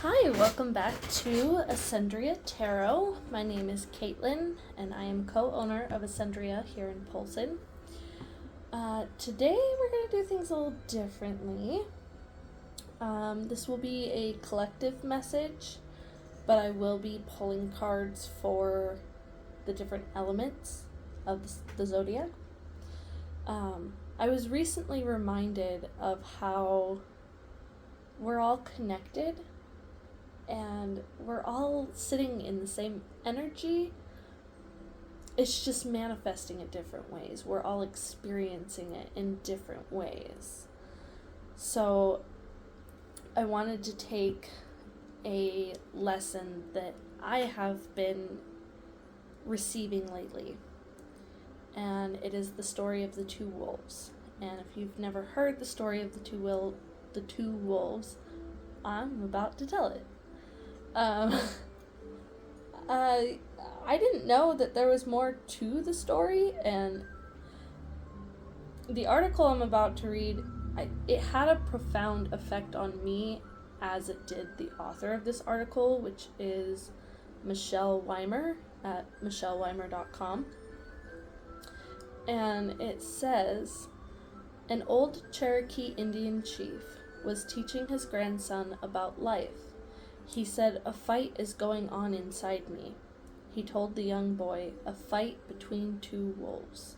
Hi, welcome back to Ascendria Tarot. My name is Caitlin, and I am co-owner of Ascendria here in Polson. Today we're going to do things a little differently. This will be a collective message, but I will be pulling cards for the different elements of the zodiac. I was recently reminded of how we're all connected and we're all sitting in the same energy. It's just manifesting in different ways. We're all experiencing it in different ways. So I wanted to take a lesson that I have been receiving lately, and it is the story of the two wolves. And if you've never heard the story of the two wolves, I'm about to tell it. I didn't know that there was more to the story, and the article I'm about to read, it had a profound effect on me as it did the author of this article, which is Michelle Weimer at michelleweimer.com. And it says, an old Cherokee Indian chief was teaching his grandson about life. He said, "A fight is going on inside me." He told the young boy, "A fight between two wolves.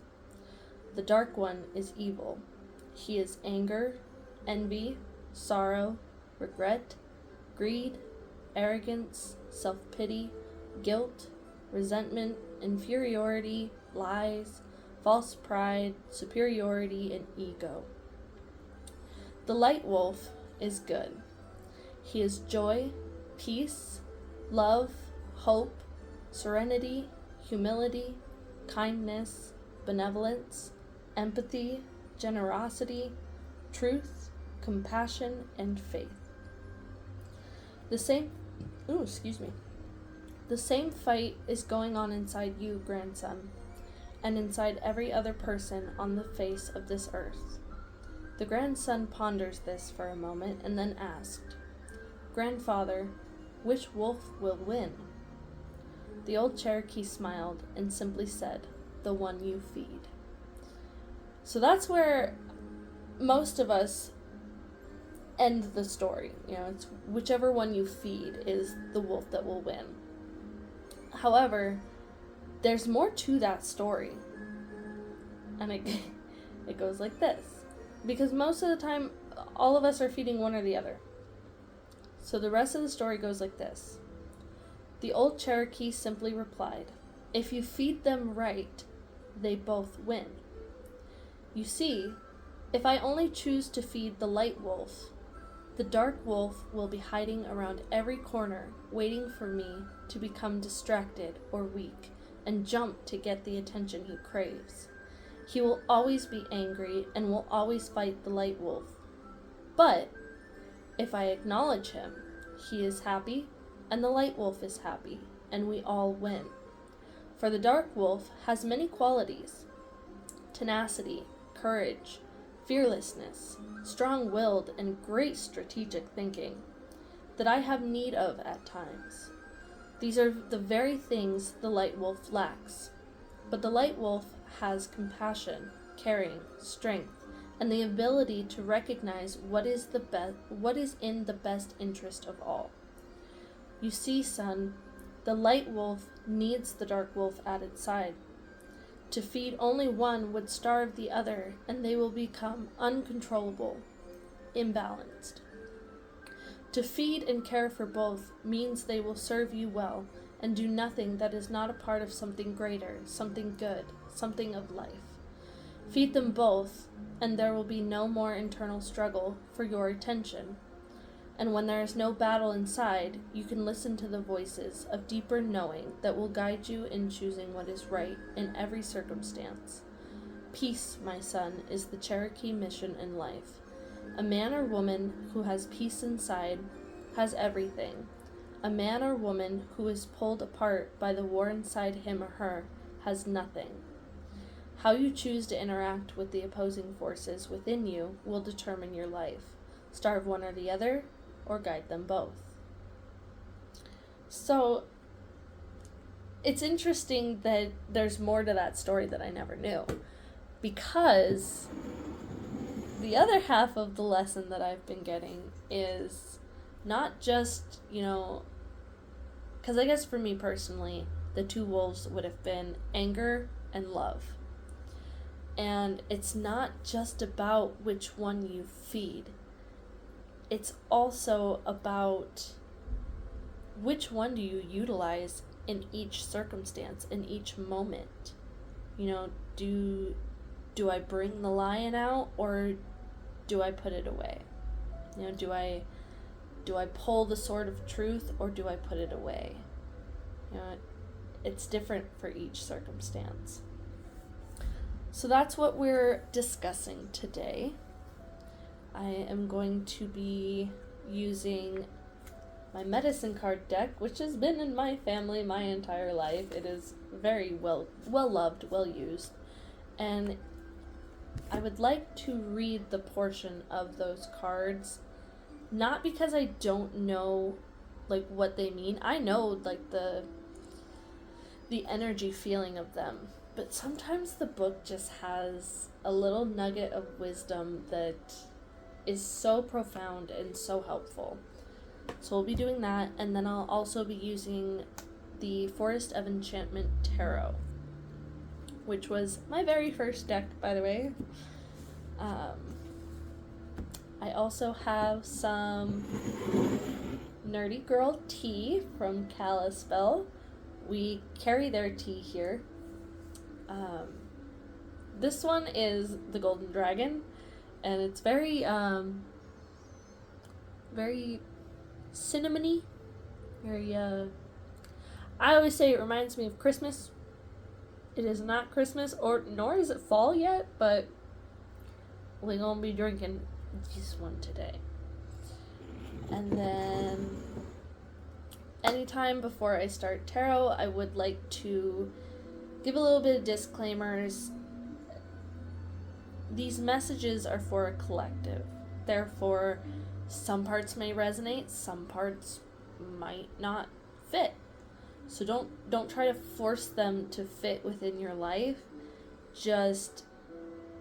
The dark one is evil. He is anger, envy, sorrow, regret, greed, arrogance, self-pity, guilt, resentment, inferiority, lies, false pride, superiority, and ego. The light wolf is good. He is joy, peace, love, hope, serenity, humility, kindness, benevolence, empathy, generosity, truth, compassion, and faith. The same fight is going on inside you, grandson, and inside every other person on the face of this earth. The grandson ponders this for a moment and then asked, "Grandfather, which wolf will win?" The old Cherokee smiled and simply said, "The one you feed." So that's where most of us end the story. It's whichever one you feed is the wolf that will win. However, there's more to that story. And it goes like this. Because most of the time, all of us are feeding one or the other. So the rest of the story goes like this. The old Cherokee simply replied, "If you feed them right, they both win. You see, if I only choose to feed the light wolf, the dark wolf will be hiding around every corner, waiting for me to become distracted or weak and jump to get the attention he craves. He will always be angry and will always fight the light wolf. But if I acknowledge him, he is happy and the light wolf is happy, and we all win. For the dark wolf has many qualities: tenacity, courage, fearlessness, strong-willed, and great strategic thinking that I have need of at times. These are the very things the light wolf lacks. But the light wolf has compassion, caring, strength, and the ability to recognize what is in the best interest of all. You see, son, the light wolf needs the dark wolf at its side. To feed only one would starve the other, and they will become uncontrollable, imbalanced. To feed and care for both means they will serve you well and do nothing that is not a part of something greater, something good, something of life. Feed them both, and there will be no more internal struggle for your attention. And when there is no battle inside, you can listen to the voices of deeper knowing that will guide you in choosing what is right in every circumstance. Peace, my son, is the Cherokee mission in life. A man or woman who has peace inside has everything. A man or woman who is pulled apart by the war inside him or her has nothing. How you choose to interact with the opposing forces within you will determine your life. Starve one or the other, or guide them both. So it's interesting that there's more to that story that I never knew, because the other half of the lesson that I've been getting is not just, because I guess for me personally, the two wolves would have been anger and love. And it's not just about which one you feed. It's also about which one do you utilize in each circumstance, in each moment. Do I bring the lion out, or do I put it away? Do I pull the sword of truth, or do I put it away? It's different for each circumstance. So that's what we're discussing today. I am going to be using my medicine card deck, which has been in my family my entire life. It is very well loved, well used. And I would like to read the portion of those cards, not because I don't know what they mean. I know the energy feeling of them, but sometimes the book just has a little nugget of wisdom that is so profound and so helpful. So we'll be doing that, and then I'll also be using the Forest of Enchantment Tarot, which was my very first deck, by the way. I also have some Nerdy Girl tea from Kalispell. We carry their tea here. This one is the Golden Dragon, and it's very cinnamony. I always say it reminds me of Christmas. It is not Christmas, nor is it fall yet, but we're gonna be drinking this one today. And then anytime before I start tarot, I would like to give a little bit of disclaimers. These messages are for a collective. Therefore, some parts may resonate, some parts might not fit. So don't try to force them to fit within your life. Just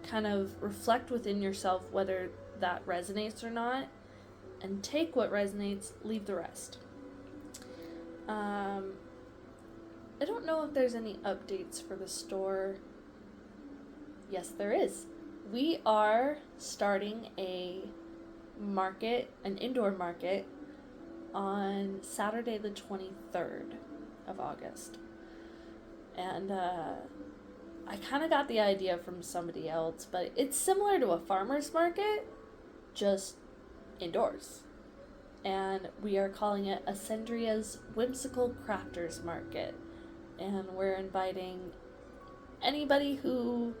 kind of reflect within yourself whether that resonates or not, and take what resonates, leave the rest. I don't know if there's any updates for the store. Yes, there is. We are starting an indoor market, on Saturday the 23rd of August. And I kind of got the idea from somebody else, but it's similar to a farmer's market, just indoors. And we are calling it Ascendria's Whimsical Crafters Market. And we're inviting anybody who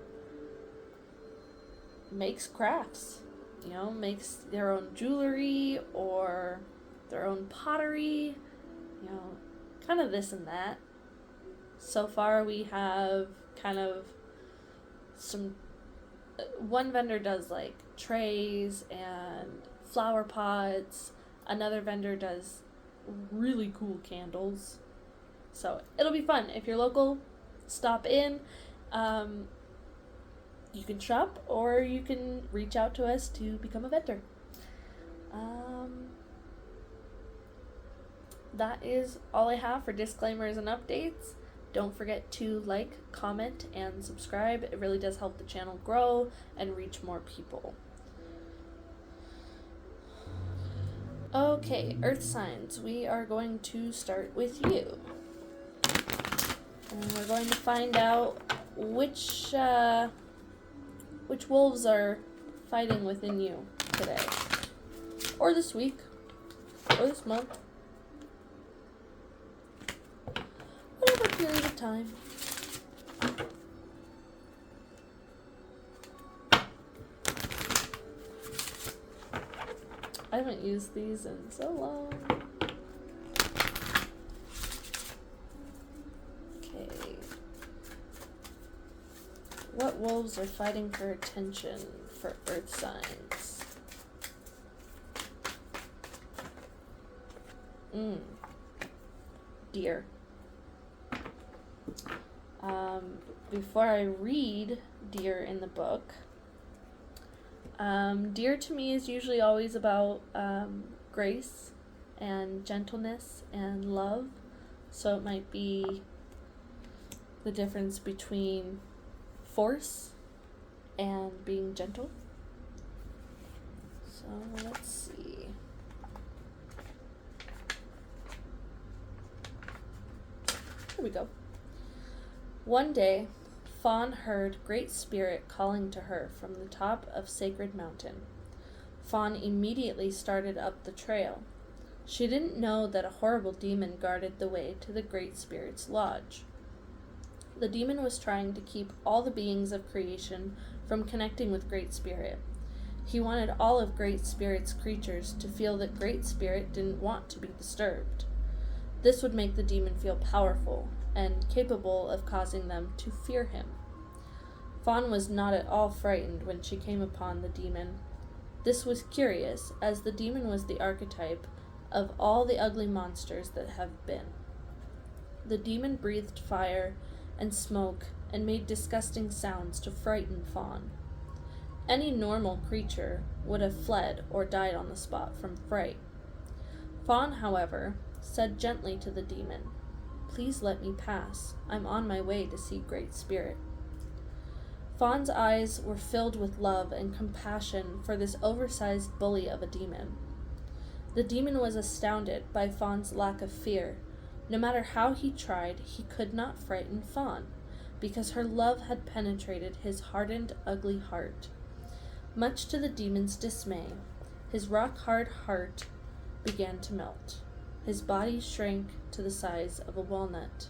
makes crafts, makes their own jewelry or their own pottery, kind of this and that. So far we have kind of one vendor does trays and flower pots. Another vendor does really cool candles. So it'll be fun. If you're local, stop in. You can shop, or you can reach out to us to become a vendor. That is all I have for disclaimers and updates. Don't forget to like, comment, and subscribe. It really does help the channel grow and reach more people. Okay, Earth signs. We are going to start with you. And we're going to find out which wolves are fighting within you today, or this week, or this month, whatever period of time. I haven't used these in so long. Okay. What wolves are fighting for attention for Earth signs? deer. Before I read deer in the book, deer to me is usually always about grace and gentleness and love. So it might be the difference between force and being gentle. So let's see. Here we go. One day, Fawn heard Great Spirit calling to her from the top of Sacred Mountain. Fawn immediately started up the trail. She didn't know that a horrible demon guarded the way to the Great Spirit's lodge. The demon was trying to keep all the beings of creation from connecting with Great Spirit. He wanted all of Great Spirit's creatures to feel that Great Spirit didn't want to be disturbed. This would make the demon feel powerful and capable of causing them to fear him. Fawn was not at all frightened when she came upon the demon. This was curious, as the demon was the archetype of all the ugly monsters that have been. The demon breathed fire and smoke and made disgusting sounds to frighten Fawn. Any normal creature would have fled or died on the spot from fright. Fawn, however, said gently to the demon, "Please let me pass. I'm on my way to see Great Spirit." Fawn's eyes were filled with love and compassion for this oversized bully of a demon. The demon was astounded by Fawn's lack of fear. No matter how he tried, he could not frighten Fawn, because her love had penetrated his hardened, ugly heart. Much to the demon's dismay, his rock-hard heart began to melt. His body shrank to the size of a walnut.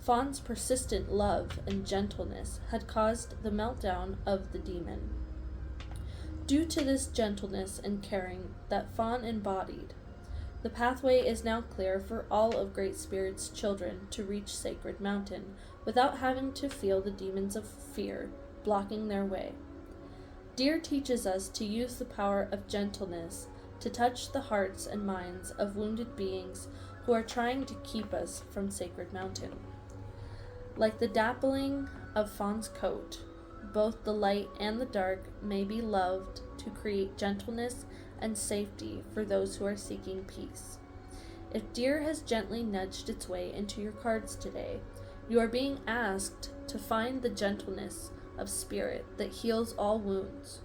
Fawn's persistent love and gentleness had caused the meltdown of the demon. Due to this gentleness and caring that Fawn embodied, the pathway is now clear for all of Great Spirit's children to reach Sacred Mountain without having to feel the demons of fear blocking their way. Deer teaches us to use the power of gentleness to touch the hearts and minds of wounded beings who are trying to keep us from Sacred Mountain. Like the dappling of Fawn's coat, both the light and the dark may be loved to create gentleness and safety for those who are seeking peace. If Deer has gently nudged its way into your cards today, you are being asked to find the gentleness of spirit that heals all wounds.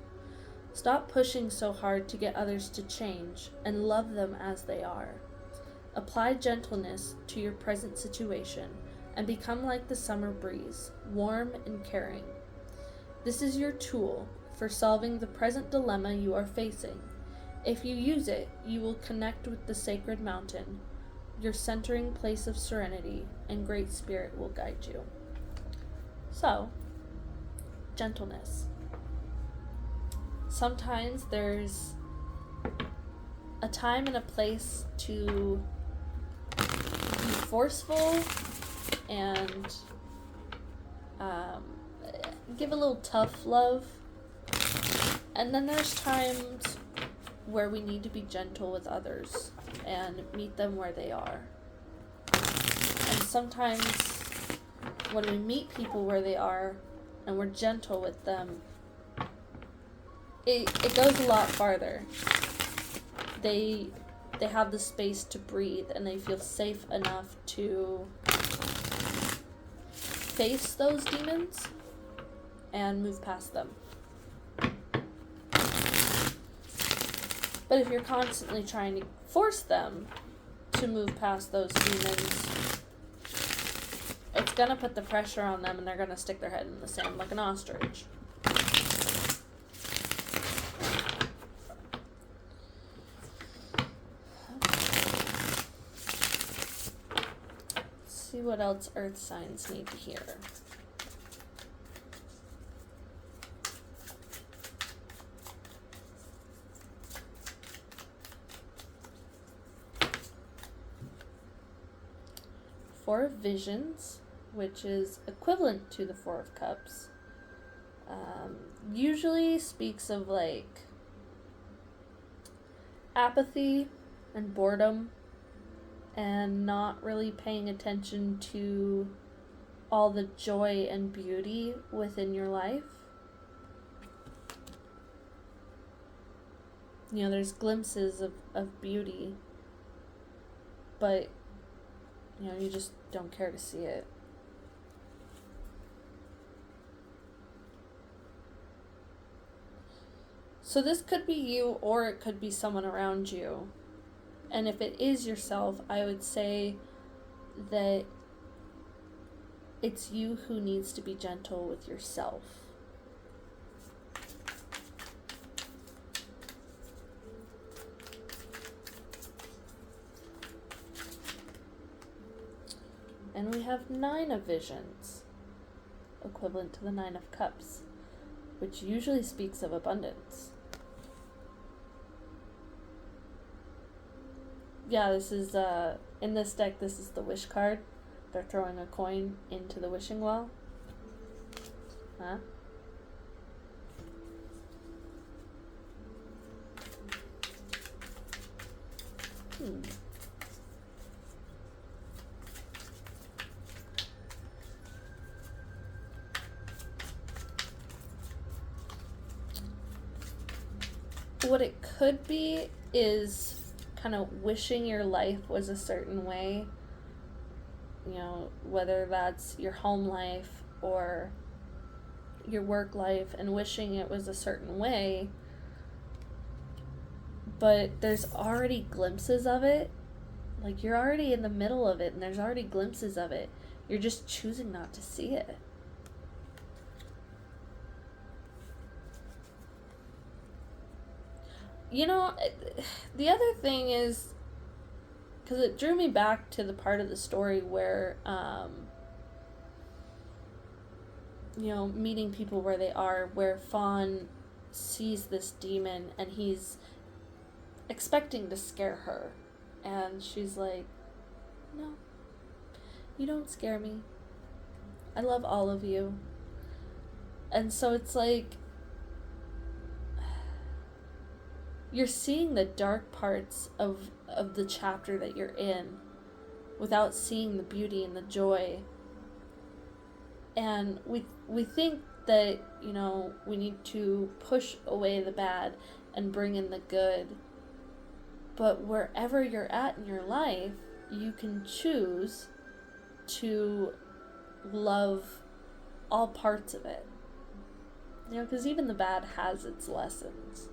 Stop pushing so hard to get others to change and love them as they are. Apply gentleness to your present situation and become like the summer breeze, warm and caring. This is your tool for solving the present dilemma you are facing. If you use it, you will connect with the Sacred Mountain, your centering place of serenity, and Great Spirit will guide you. So, gentleness. Sometimes there's a time and a place to be forceful and give a little tough love. And then there's times where we need to be gentle with others and meet them where they are. And sometimes when we meet people where they are and we're gentle with them, it goes a lot farther. They have the space to breathe and they feel safe enough to face those demons and move past them. But if you're constantly trying to force them to move past those demons, it's gonna put the pressure on them and they're gonna stick their head in the sand like an ostrich. Let's see what else earth signs need to hear. Four of Visions, which is equivalent to the Four of Cups, usually speaks of like apathy and boredom. and not really paying attention to all the joy and beauty within your life. There's glimpses of beauty, but, you just don't care to see it. So this could be you, or it could be someone around you. And if it is yourself, I would say that it's you who needs to be gentle with yourself. And we have 9 of Visions, equivalent to the 9 of Cups, which usually speaks of abundance. Yeah, this is, in this deck, this is the Wish card. They're throwing a coin into the wishing well. Huh? What it could be is kind of wishing your life was a certain way, whether that's your home life or your work life, and wishing it was a certain way, but there's already glimpses of it. Like, you're already in the middle of it, and there's already glimpses of it. You're just choosing not to see it. The other thing is, because it drew me back to the part of the story where, meeting people where they are, where Fawn sees this demon and he's expecting to scare her. And she's like, no, you don't scare me. I love all of you. And so it's like, you're seeing the dark parts of the chapter that you're in without seeing the beauty and the joy. And we think that, we need to push away the bad and bring in the good. But wherever you're at in your life, you can choose to love all parts of it. Because even the bad has its lessons.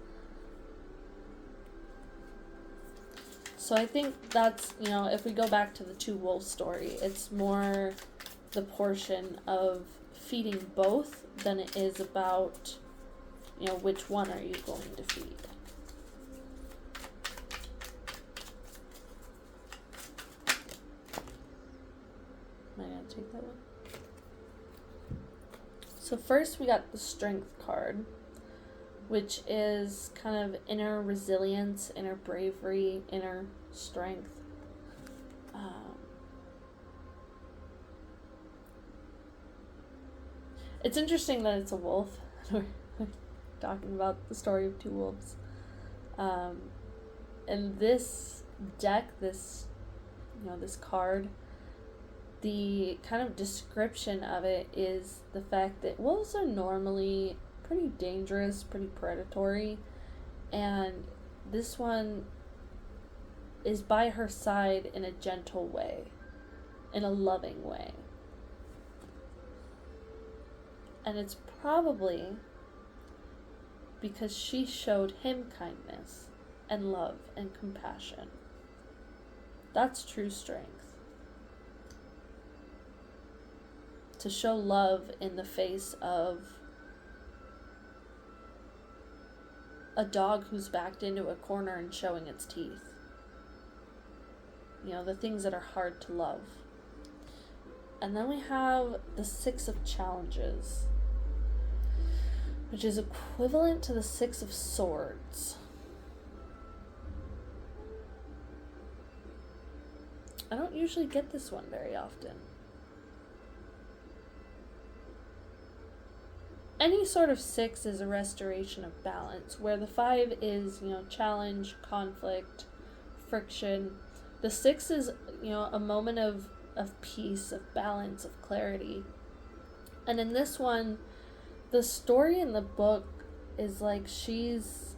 So I think that's, if we go back to the two wolves story, it's more the portion of feeding both than it is about, which one are you going to feed. Am I going to take that one? So first we got the Strength card, which is kind of inner resilience, inner bravery, inner strength. It's interesting that it's a wolf. We're talking about the story of two wolves. And this deck, this card, the kind of description of it is the fact that wolves are normally pretty dangerous, pretty predatory, and this one is by her side in a gentle way, in a loving way. And it's probably because she showed him kindness and love and compassion. That's true strength. To show love in the face of a dog who's backed into a corner and showing its teeth. The things that are hard to love. And then we have the 6 of Challenges, which is equivalent to the 6 of Swords. I don't usually get this one very often. Any sort of 6 is a restoration of balance, where the 5 is, challenge, conflict, friction, The 6 is, a moment of peace, of balance, of clarity. And in this one, the story in the book is like she's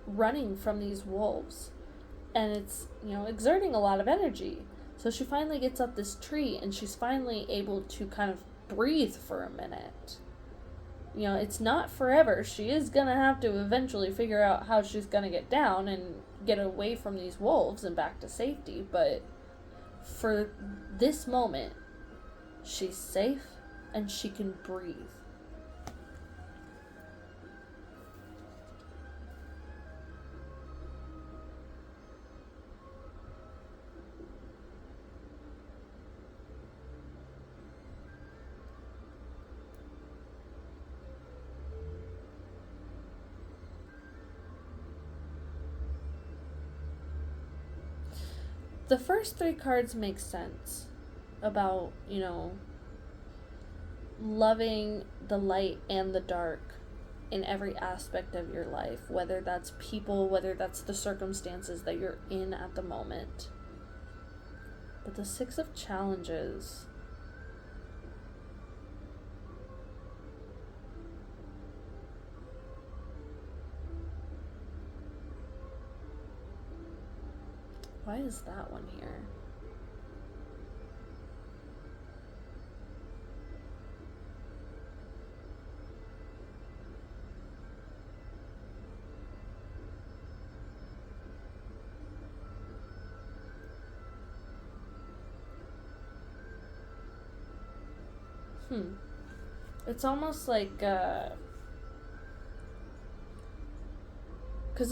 running from these wolves. And it's, exerting a lot of energy. So she finally gets up this tree and she's finally able to kind of breathe for a minute. It's not forever. She is going to have to eventually figure out how she's going to get down and get away from these wolves and back to safety. But for this moment, she's safe and she can breathe. The first 3 cards make sense about, loving the light and the dark in every aspect of your life, whether that's people, whether that's the circumstances that you're in at the moment. But the 6 of Challenges, why is that one here? It's almost like, because,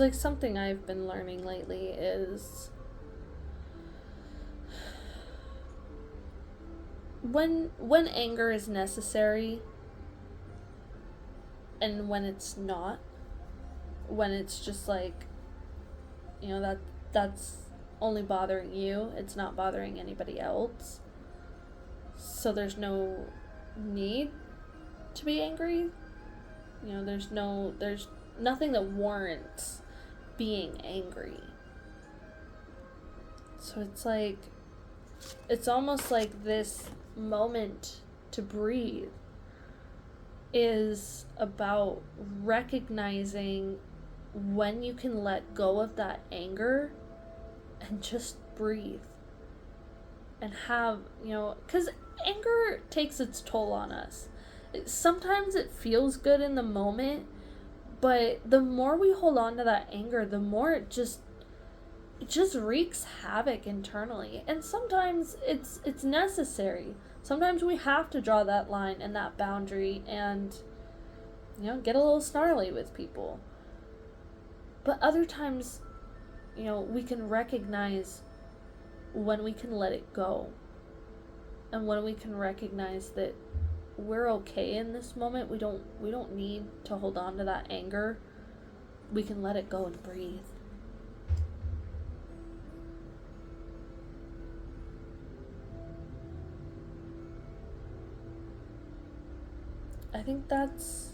like, something I've been learning lately is when anger is necessary and when it's not, when it's just like, that's only bothering you, it's not bothering anybody else, so there's no need to be angry. There's nothing that warrants being angry. So it's almost like this moment to breathe is about recognizing when you can let go of that anger and just breathe and have, because anger takes its toll on us. Sometimes it feels good in the moment, but the more we hold on to that anger, the more it just wreaks havoc internally. And sometimes it's necessary. Sometimes we have to draw that line and that boundary and, get a little snarly with people. But other times, we can recognize when we can let it go. And when we can recognize that we're okay in this moment, we don't need to hold on to that anger. We can let it go and breathe. I think that's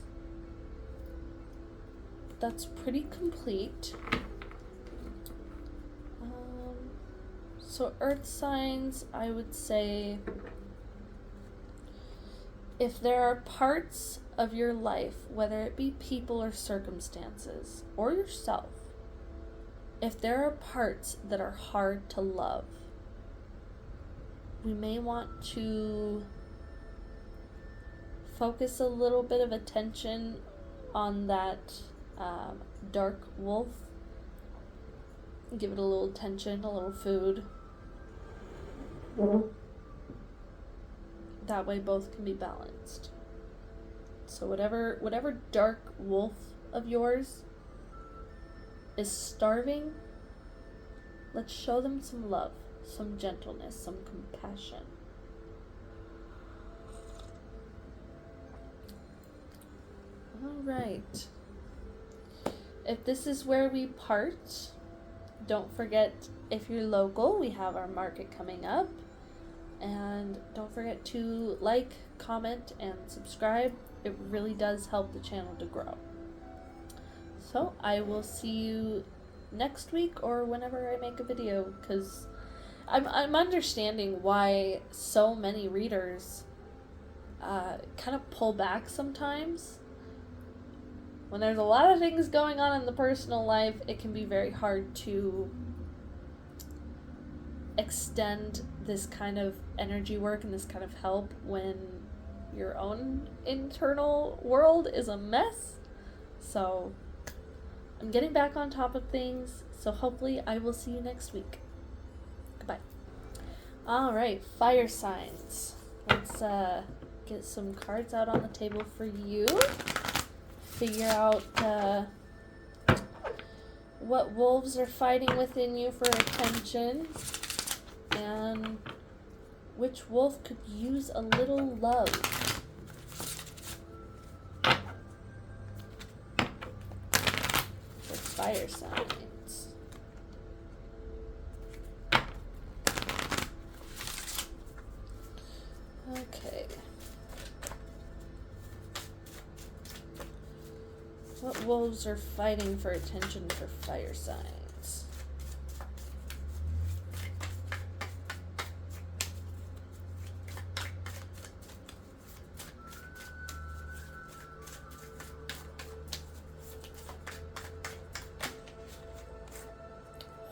pretty complete. So earth signs, I would say, if there are parts of your life, whether it be people or circumstances, or yourself, if there are parts that are hard to love, we may want to focus a little bit of attention on that dark wolf. Give it a little attention, a little food. That way both can be balanced. So whatever dark wolf of yours is starving, let's show them some love, some gentleness, some compassion. All right. If this is where we part, don't forget, if you're local, we have our market coming up. And don't forget to like, comment, and subscribe. It really does help the channel to grow. So I will see you next week or whenever I make a video, because I'm understanding why so many readers kind of pull back sometimes. When there's a lot of things going on in the personal life, it can be very hard to extend this kind of energy work and this kind of help when your own internal world is a mess. So I'm getting back on top of things, so hopefully I will see you next week. Goodbye. Alright, fire signs. Let's get some cards out on the table for you. Figure out what wolves are fighting within you for attention, and which wolf could use a little love. For fire signs. Okay. What wolves are fighting for attention for fire signs?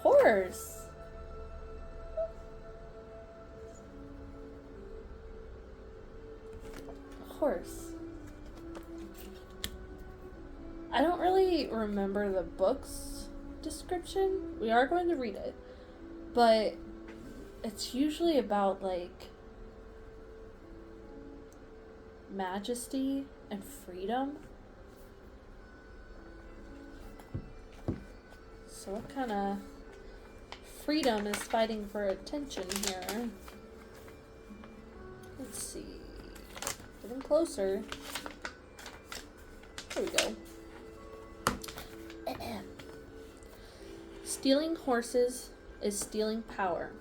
Horse. Horse. I don't really remember the book's description. We are going to read it. But it's usually about, like, majesty and freedom. So what kind of freedom is fighting for attention here? Let's see. Getting closer. There we go. Stealing horses is stealing power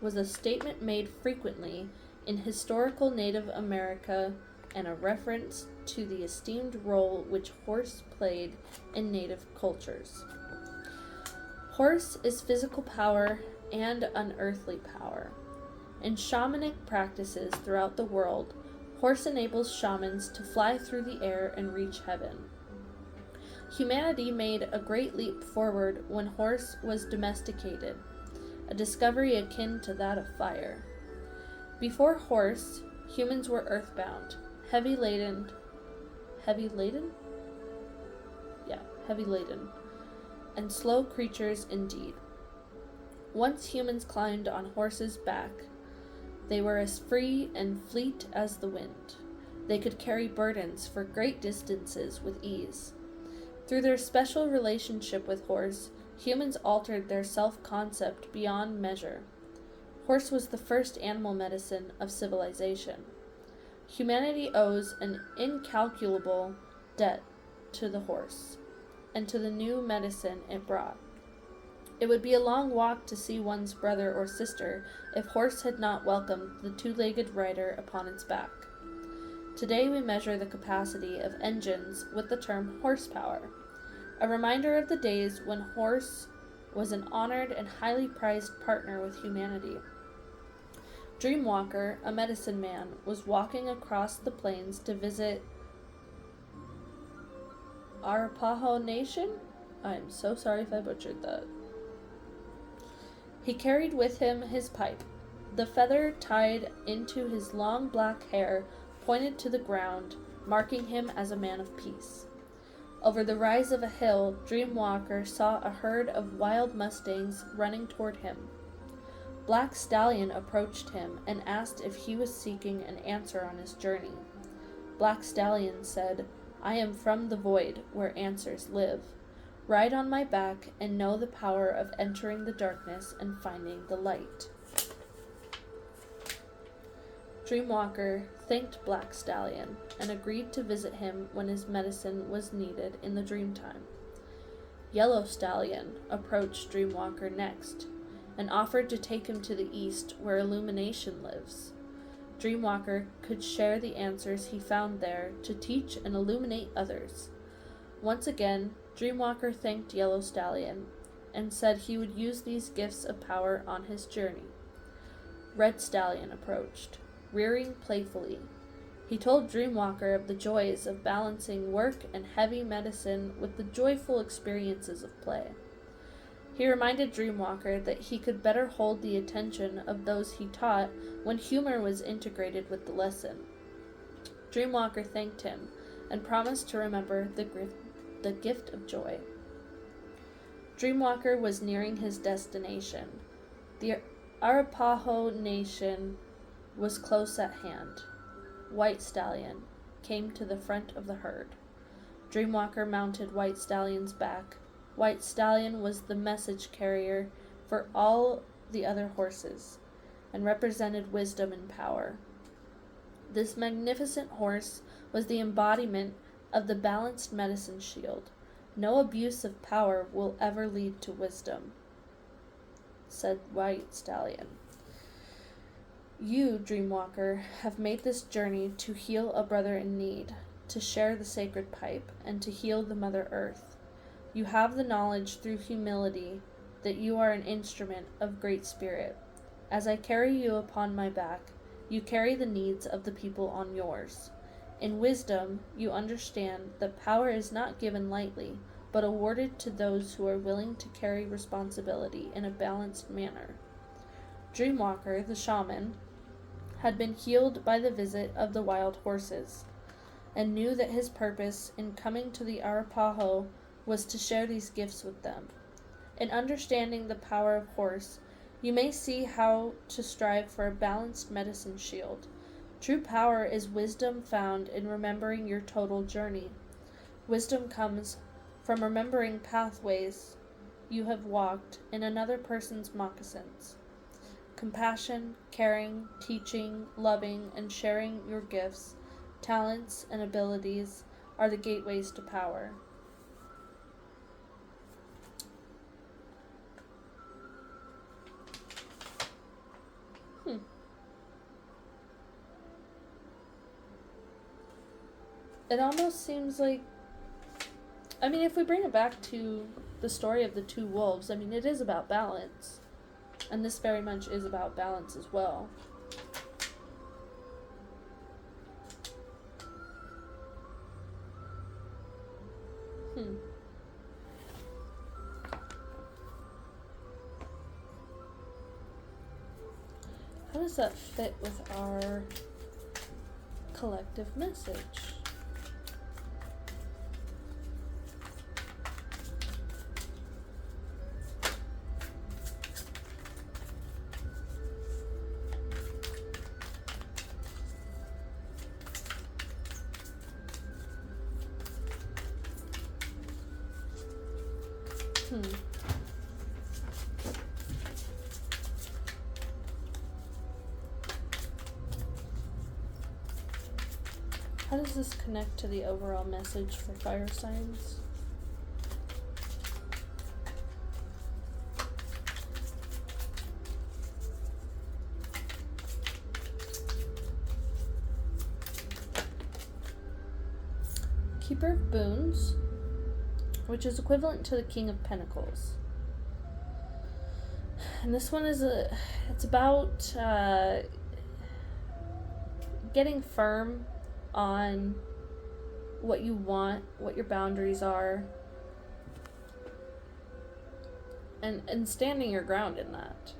was a statement made frequently in historical Native America and a reference to the esteemed role which horse played in Native cultures. Horse is physical power and unearthly power. In shamanic practices throughout the world, horse enables shamans to fly through the air and reach heaven. Humanity made a great leap forward when horse was domesticated, a discovery akin to that of fire. Before horse, humans were earthbound, heavy laden, and slow creatures indeed. Once humans climbed on horses' back, they were as free and fleet as the wind. They could carry burdens for great distances with ease. Through their special relationship with horse, humans altered their self-concept beyond measure. Horse was the first animal medicine of civilization. Humanity owes an incalculable debt to the horse, and to the new medicine it brought. It would be a long walk to see one's brother or sister if horse had not welcomed the two-legged rider upon its back. Today we measure the capacity of engines with the term horsepower, a reminder of the days when horse was an honored and highly prized partner with humanity. Dreamwalker, a medicine man, was walking across the plains to visit Arapaho Nation? I am so sorry if I butchered that. He carried with him his pipe. The feather tied into his long black hair pointed to the ground, marking him as a man of peace. Over the rise of a hill, Dreamwalker saw a herd of wild mustangs running toward him. Black Stallion approached him and asked if he was seeking an answer on his journey. Black Stallion said, "I am from the void, where answers live. Ride on my back and know the power of entering the darkness and finding the light." Dreamwalker thanked Black Stallion and agreed to visit him when his medicine was needed in the dreamtime. Yellow Stallion approached Dreamwalker next and offered to take him to the east where illumination lives. Dreamwalker could share the answers he found there to teach and illuminate others. Once again, Dreamwalker thanked Yellow Stallion and said he would use these gifts of power on his journey. Red Stallion approached, rearing playfully. He told Dreamwalker of the joys of balancing work and heavy medicine with the joyful experiences of play. He reminded Dreamwalker that he could better hold the attention of those he taught when humor was integrated with the lesson. Dreamwalker thanked him and promised to remember the gift of joy. Dreamwalker was nearing his destination. The Arapaho Nation was close at hand. White Stallion came to the front of the herd. Dreamwalker mounted White Stallion's back. White Stallion was the message carrier for all the other horses, and represented wisdom and power. This magnificent horse was the embodiment of the balanced medicine shield. No abuse of power will ever lead to wisdom, said White Stallion. You, Dreamwalker, have made this journey to heal a brother in need, to share the sacred pipe, and to heal the Mother Earth. You have the knowledge through humility that you are an instrument of Great Spirit. As I carry you upon my back, you carry the needs of the people on yours. In wisdom, you understand that power is not given lightly, but awarded to those who are willing to carry responsibility in a balanced manner. Dreamwalker, the shaman, had been healed by the visit of the wild horses, and knew that his purpose in coming to the Arapaho was to share these gifts with them. In understanding the power of horse, you may see how to strive for a balanced medicine shield. True power is wisdom found in remembering your total journey. Wisdom comes from remembering pathways you have walked in another person's moccasins. Compassion, caring, teaching, loving, and sharing your gifts, talents, and abilities are the gateways to power. It almost seems like, if we bring it back to the story of the two wolves, it is about balance. And this very much is about balance as well. How does that fit with our collective message? How does this connect to the overall message for fire signs? Keeper of Boons, which is equivalent to the King of Pentacles. And this one is it's about getting firm on what you want, what your boundaries are, and standing your ground in that.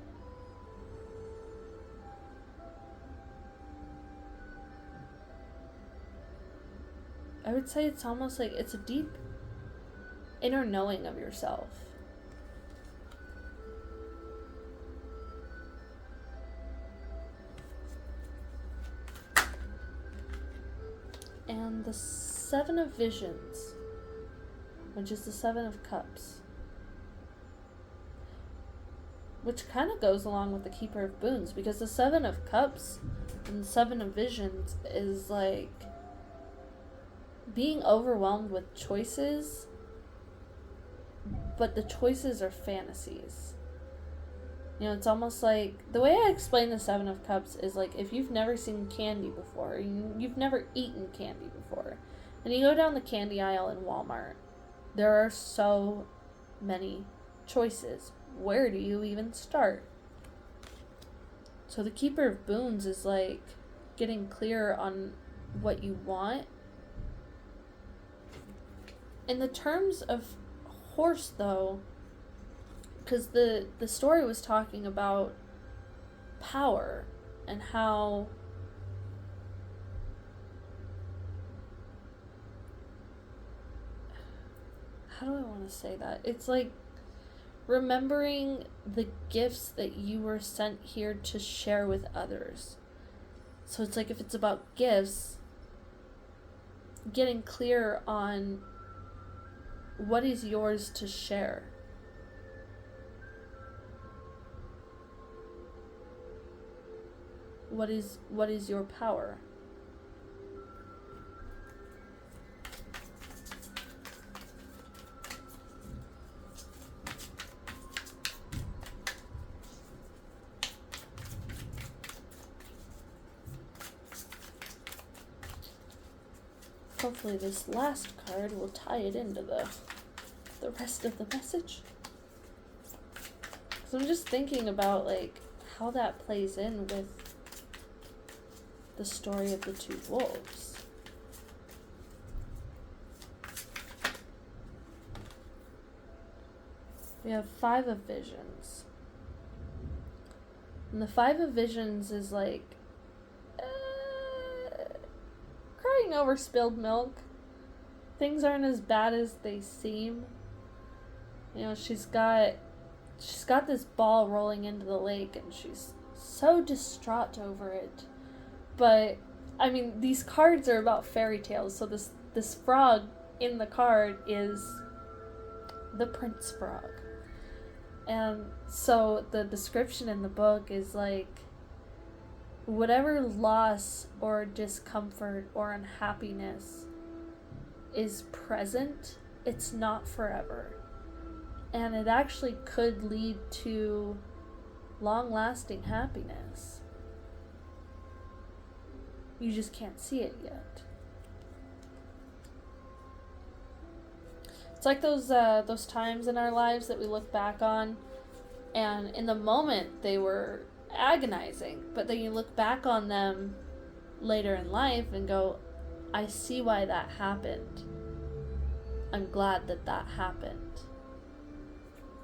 I would say it's almost like it's a deep inner knowing of yourself. And the Seven of Visions, which is the Seven of Cups, which kind of goes along with the Keeper of Boons, because the Seven of Cups and the Seven of Visions is like being overwhelmed with choices, but the choices are fantasies. It's almost like, the way I explain the Seven of Cups is like, if you've never seen candy before, you've never eaten candy before, and you go down the candy aisle in Walmart, there are so many choices. Where do you even start? So the Keeper of Boons is like getting clear on what you want. In the terms of horse, though, because the story was talking about power and how do I want to say that? It's like remembering the gifts that you were sent here to share with others. So it's like if it's about gifts, getting clear on what is yours to share. What is your power? Hopefully this last card will tie it into the rest of the message. So I'm just thinking about like how that plays in with the story of the two wolves. We have 5 of Visions. And the 5 of Visions is like crying over spilled milk. Things aren't as bad as they seem. You know, she's got this ball rolling into the lake and she's so distraught over it. But I mean, these cards are about fairy tales, so this frog in the card is the Prince Frog. And so the description in the book is like, whatever loss or discomfort or unhappiness is present, it's not forever. And it actually could lead to long-lasting happiness. You just can't see it yet. It's like those times in our lives that we look back on, and in the moment they were agonizing, but then you look back on them later in life and go, I see why that happened. I'm glad that happened.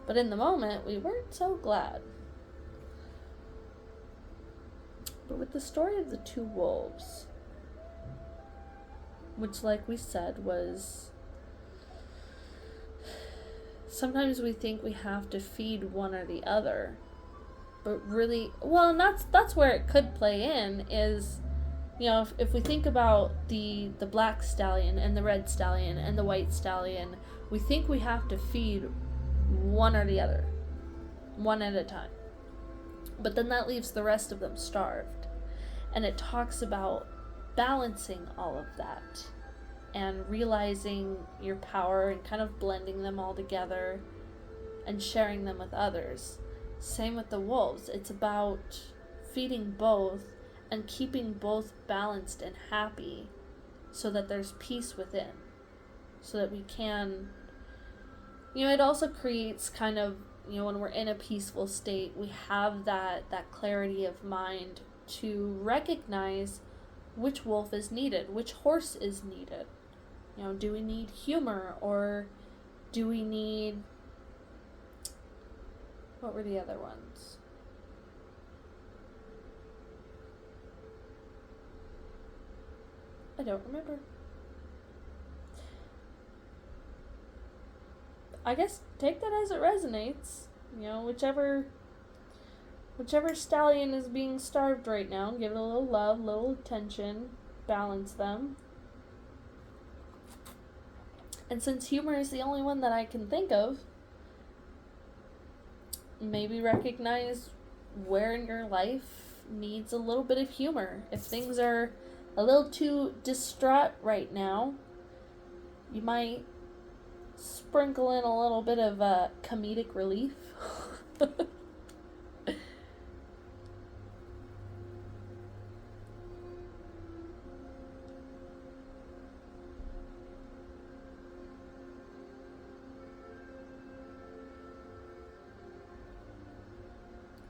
But in the moment, we weren't so glad. But with the story of the two wolves, which, like we said, was sometimes we think we have to feed one or the other, but really, well, and that's where it could play in is, you know, if we think about the black stallion and the red stallion and the white stallion, we think we have to feed one or the other, one at a time. But then that leaves the rest of them starved. And it talks about balancing all of that and realizing your power and kind of blending them all together and sharing them with others. Same with the wolves. It's about feeding both and keeping both balanced and happy so that there's peace within. So that we can, you know, it also creates kind of, you know, when we're in a peaceful state, we have that clarity of mind to recognize which wolf is needed, which horse is needed. You know, do we need humor, or do we need, what were the other ones? I don't remember. I guess take that as it resonates. You know, whichever stallion is being starved right now, give it a little love, a little attention, balance them. And since humor is the only one that I can think of, maybe recognize where in your life needs a little bit of humor. If things are a little too distraught right now, you might sprinkle in a little bit of comedic relief.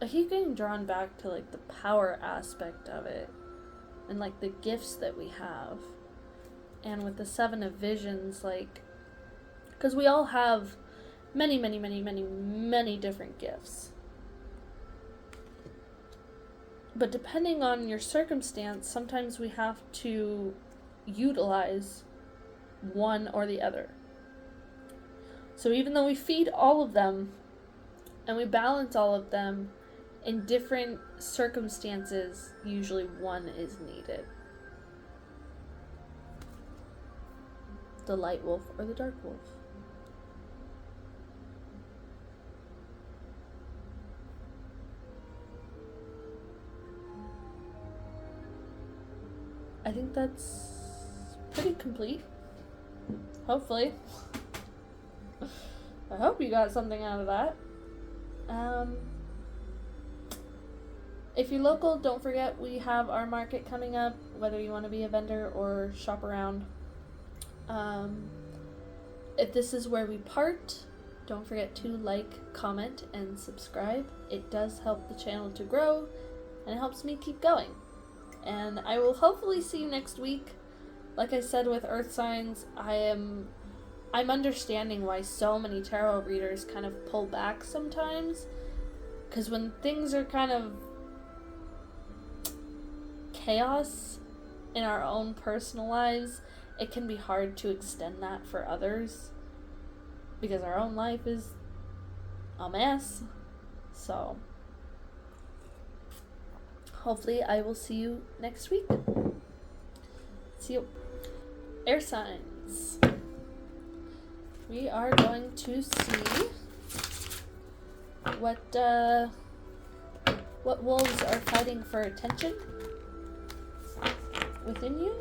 A keep getting drawn back to, like, the power aspect of it and, like, the gifts that we have. And with the 7 of Visions, like, because we all have many, many, many, many, many different gifts. But depending on your circumstance, sometimes we have to utilize one or the other. So even though we feed all of them and we balance all of them, in different circumstances, usually one is needed. The light wolf or the dark wolf. I think that's pretty complete. Hopefully. I hope you got something out of that. If you're local, don't forget we have our market coming up, whether you want to be a vendor or shop around. If this is where we part, don't forget to like, comment, and subscribe. It does help the channel to grow, and it helps me keep going. And I will hopefully see you next week. Like I said with Earth Signs, I'm understanding why so many tarot readers kind of pull back sometimes. Because when things are kind of chaos in our own personal lives, it can be hard to extend that for others. Because our own life is a mess. So hopefully I will see you next week. See you. Air signs. We are going to see what wolves are fighting for attention within you.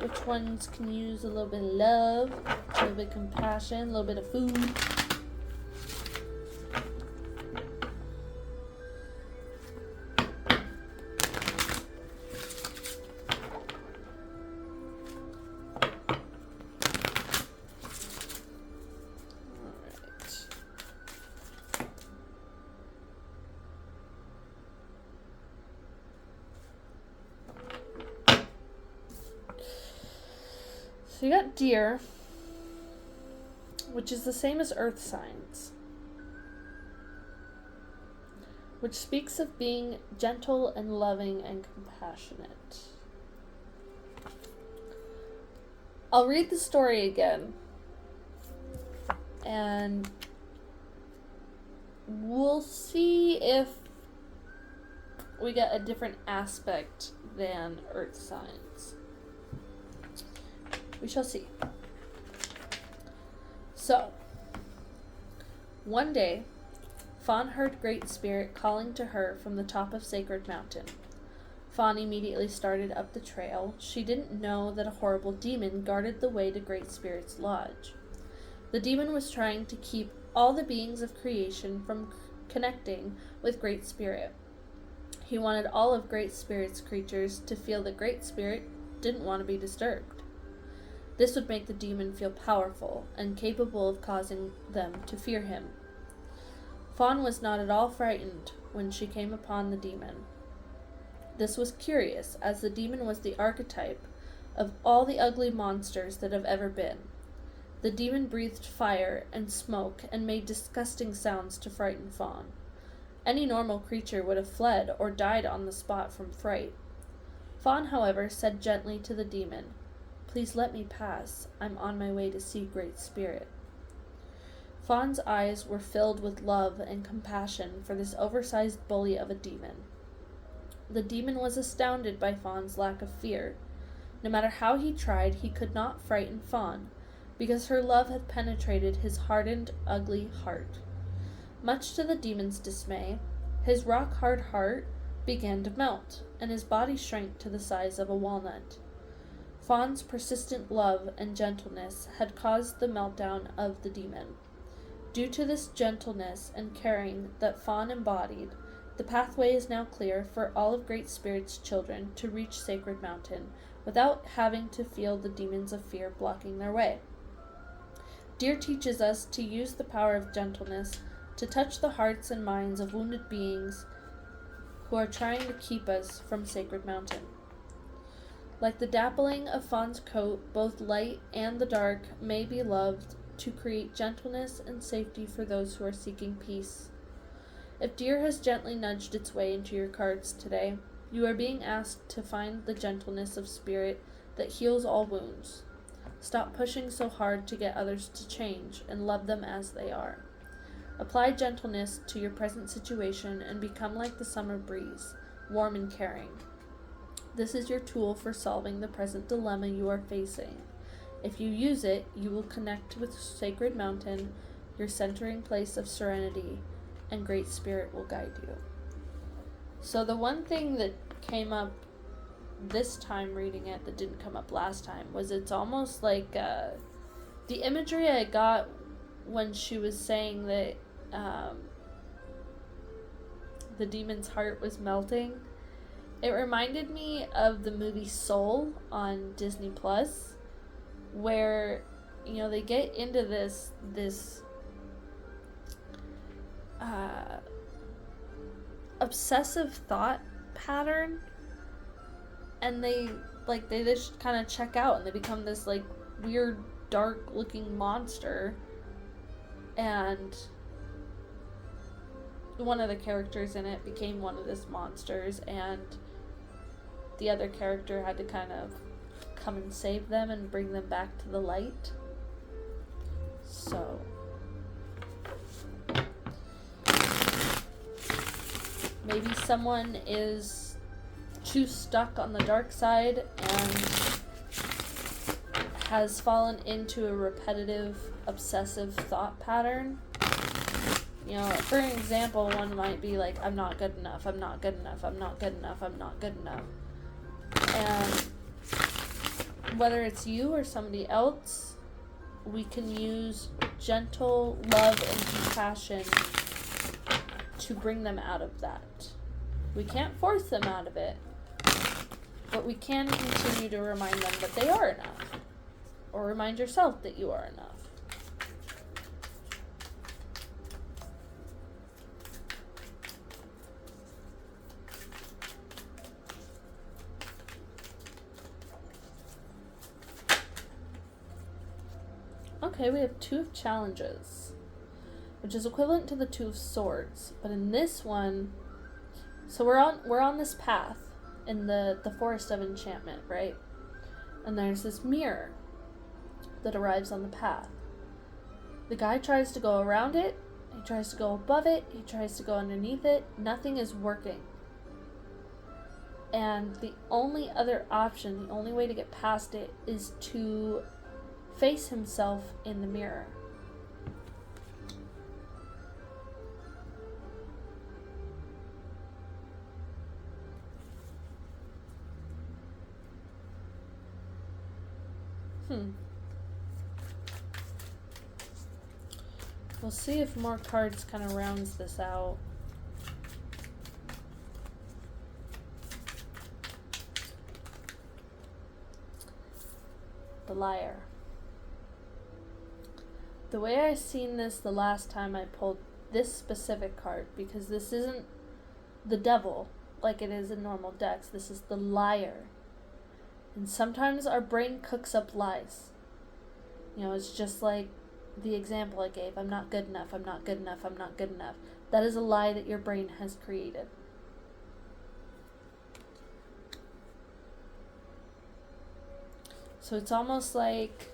Which ones can use a little bit of love, a little bit of compassion, a little bit of food. So you got Deer, which is the same as Earth Signs, which speaks of being gentle and loving and compassionate. I'll read the story again, and we'll see if we get a different aspect than Earth Signs. We shall see. So, one day, Fawn heard Great Spirit calling to her from the top of Sacred Mountain. Fawn immediately started up the trail. She didn't know that a horrible demon guarded the way to Great Spirit's lodge. The demon was trying to keep all the beings of creation from connecting with Great Spirit. He wanted all of Great Spirit's creatures to feel that Great Spirit didn't want to be disturbed. This would make the demon feel powerful and capable of causing them to fear him. Fawn was not at all frightened when she came upon the demon. This was curious, as the demon was the archetype of all the ugly monsters that have ever been. The demon breathed fire and smoke and made disgusting sounds to frighten Fawn. Any normal creature would have fled or died on the spot from fright. Fawn, however, said gently to the demon, "Please let me pass. I'm on my way to see Great Spirit." Fawn's eyes were filled with love and compassion for this oversized bully of a demon. The demon was astounded by Fawn's lack of fear. No matter how he tried, he could not frighten Fawn, because her love had penetrated his hardened, ugly heart. Much to the demon's dismay, his rock-hard heart began to melt, and his body shrank to the size of a walnut. Fawn's persistent love and gentleness had caused the meltdown of the demon. Due to this gentleness and caring that Fawn embodied, the pathway is now clear for all of Great Spirit's children to reach Sacred Mountain without having to feel the demons of fear blocking their way. Deer teaches us to use the power of gentleness to touch the hearts and minds of wounded beings who are trying to keep us from Sacred Mountain. Like the dappling of Fawn's coat, both light and the dark may be loved to create gentleness and safety for those who are seeking peace. If Deer has gently nudged its way into your cards today, you are being asked to find the gentleness of spirit that heals all wounds. Stop pushing so hard to get others to change and love them as they are. Apply gentleness to your present situation and become like the summer breeze, warm and caring. This is your tool for solving the present dilemma you are facing. If you use it, you will connect with Sacred Mountain, your centering place of serenity, and Great Spirit will guide you. So the one thing that came up this time reading it that didn't come up last time was it's almost like the imagery I got when she was saying that the demon's heart was melting. It reminded me of the movie Soul on Disney Plus, where they get into this obsessive thought pattern, and they just kind of check out and they become this like weird dark looking monster, and one of the characters in it became one of these monsters, and the other character had to kind of come and save them and bring them back to the light. So maybe someone is too stuck on the dark side and has fallen into a repetitive, obsessive thought pattern. For an example, one might be like, I'm not good enough, I'm not good enough, I'm not good enough, I'm not good enough. And whether it's you or somebody else, we can use gentle love and compassion to bring them out of that. We can't force them out of it, but we can continue to remind them that they are enough, or remind yourself that you are enough. Okay, we have Two of Challenges, which is equivalent to the Two of Swords, but in this one, so we're on this path in the Forest of Enchantment, right? And there's this mirror that arrives on the path. The guy tries to go around it, he tries to go above it, he tries to go underneath it, nothing is working. And the only other option, the only way to get past it, is to face himself in the mirror. We'll see if more cards kind of rounds this out. The Liar. The way I seen this the last time I pulled this specific card, because this isn't the devil like it is in normal decks, this is the liar. And sometimes our brain cooks up lies. It's just like the example I gave, I'm not good enough, I'm not good enough, I'm not good enough. That is a lie that your brain has created. So it's almost like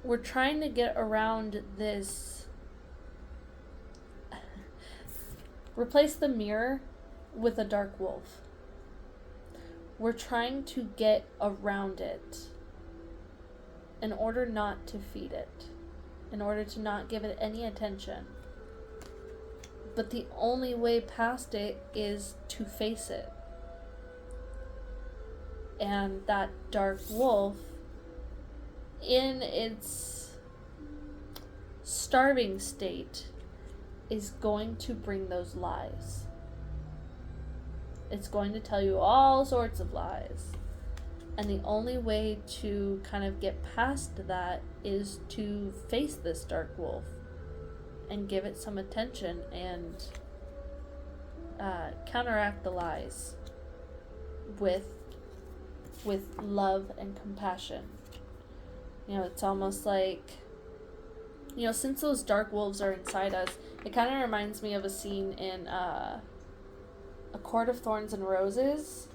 we're trying to get around this. Replace the mirror with a dark wolf. We're trying to get around it in order not to feed it, in order to not give it any attention. But the only way past it is to face it. And that dark wolf, in its starving state, is going to bring those lies. It's going to tell you all sorts of lies. And the only way to kind of get past that is to face this dark wolf and give it some attention and counteract the lies with love and compassion. It's almost like, since those dark wolves are inside us, it kind of reminds me of a scene in A Court of Thorns and Roses,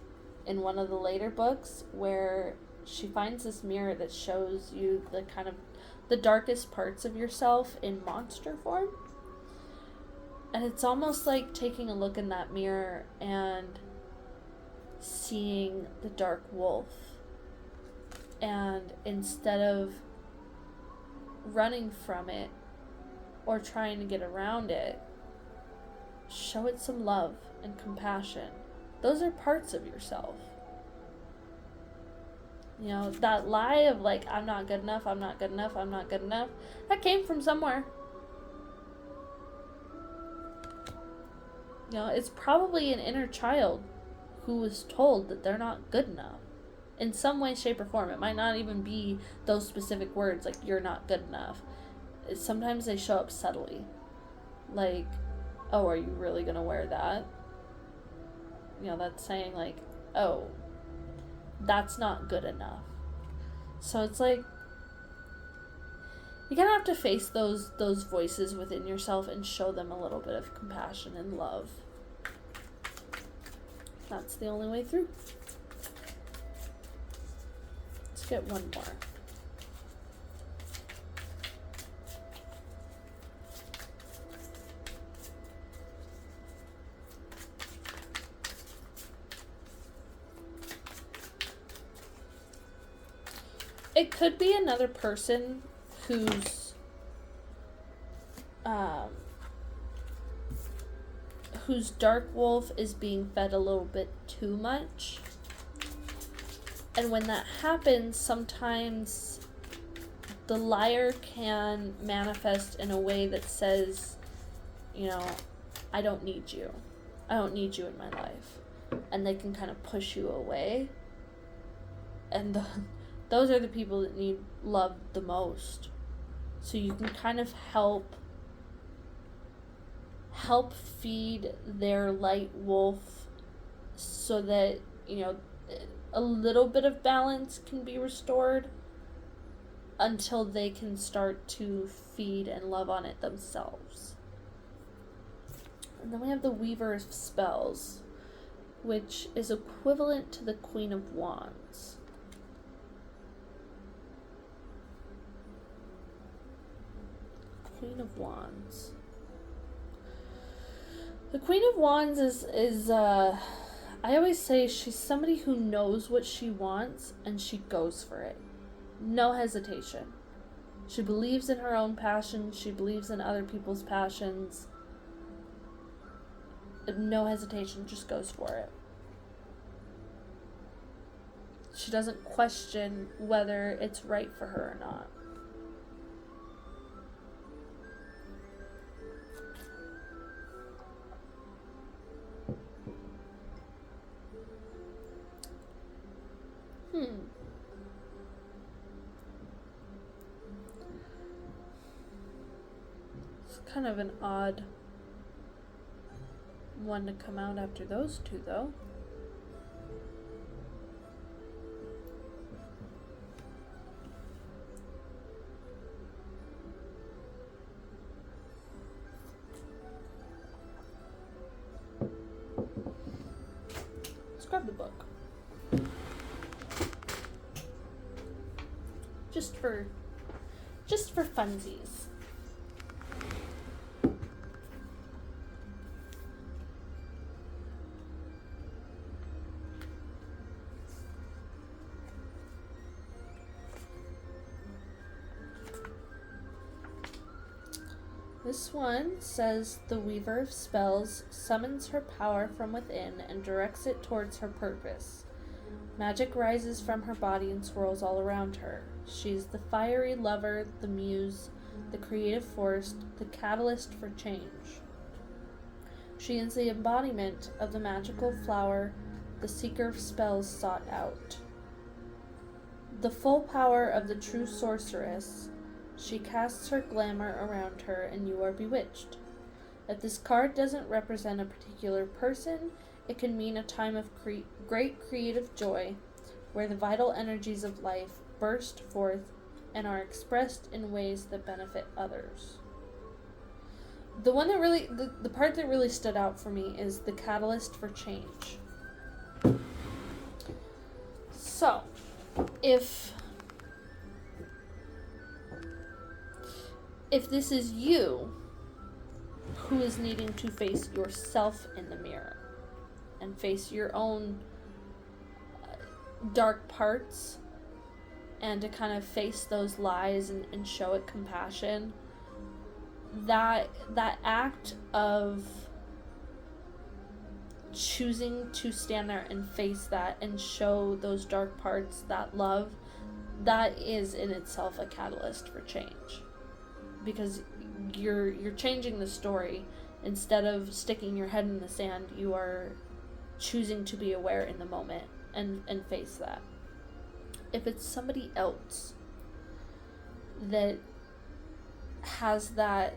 in one of the later books, where she finds this mirror that shows you the kind of the darkest parts of yourself in monster form. And it's almost like taking a look in that mirror and seeing the dark wolf. And instead of running from it or trying to get around it, show it some love and compassion. Those are parts of yourself. That lie of like, I'm not good enough, I'm not good enough, I'm not good enough, that came from somewhere. It's probably an inner child who was told that they're not good enough in some way, shape, or form. It might not even be those specific words, like, you're not good enough. Sometimes they show up subtly. Like, oh, are you really going to wear that? That's saying, like, oh, that's not good enough. So it's like, you kind of have to face those voices within yourself and show them a little bit of compassion and love. That's the only way through. Let's get one more. It could be another person whose dark wolf is being fed a little bit too much. And when that happens, sometimes the liar can manifest in a way that says, I don't need you. I don't need you in my life. And they can kind of push you away. And those are the people that need love the most. So you can kind of help feed their light wolf so that, a little bit of balance can be restored until they can start to feed and love on it themselves. And then we have the Weaver of Spells, which is equivalent to the Queen of Wands. Queen of Wands. The Queen of Wands is I always say she's somebody who knows what she wants and she goes for it. No hesitation. She believes in her own passions. She believes in other people's passions. No hesitation, just goes for it. She doesn't question whether it's right for her or not. It's kind of an odd one to come out after those two, though. Let's grab the book. Just for funsies. This one says, the Weaver of Spells summons her power from within and directs it towards her purpose. Magic rises from her body and swirls all around her. She's the fiery lover, the muse, the creative force, the catalyst for change. She is the embodiment of the magical flower the seeker of spells sought out. The full power of the true sorceress, she casts her glamour around her and you are bewitched. If this card doesn't represent a particular person, it can mean a time of great creative joy, where the vital energies of life burst forth and are expressed in ways that benefit others. The one that really, the part that really stood out for me is the catalyst for change. So, if this is you who is needing to face yourself in the mirror and face your own dark parts and to kind of face those lies and show it compassion, that act of choosing to stand there and face that and show those dark parts, that love, that is in itself a catalyst for change, because you're changing the story. Instead of sticking your head in the sand, you are choosing to be aware in the moment and face that. If it's somebody else that has that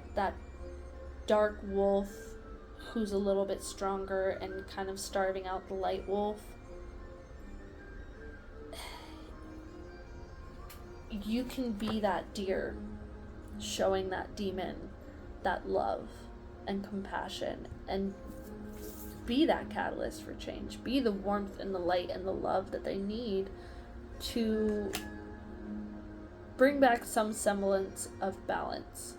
dark wolf who's a little bit stronger and kind of starving out the light wolf, you can be that deer showing that demon that love and compassion and be that catalyst for change. Be the warmth and the light and the love that they need to bring back some semblance of balance.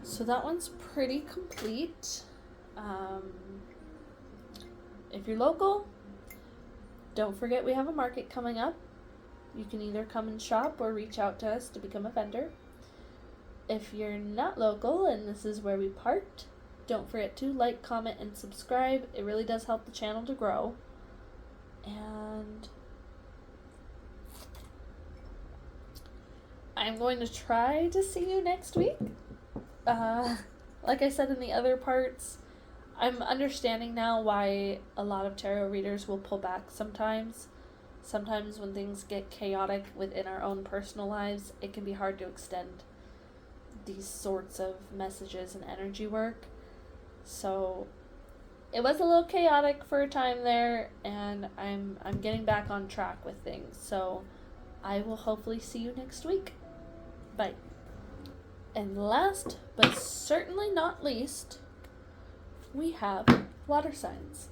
So that one's pretty complete. If you're local, don't forget we have a market coming up. You can either come and shop or reach out to us to become a vendor. If you're not local and this is where we part, don't forget to like, comment, and subscribe. It really does help the channel to grow. And I'm going to try to see you next week. Like I said in the other parts, I'm understanding now why a lot of tarot readers will pull back sometimes. Sometimes when things get chaotic within our own personal lives, it can be hard to extend these sorts of messages and energy work. So it was a little chaotic for a time there, and I'm getting back on track with things. So I will hopefully see you next week. Bye. And last but certainly not least, we have water signs.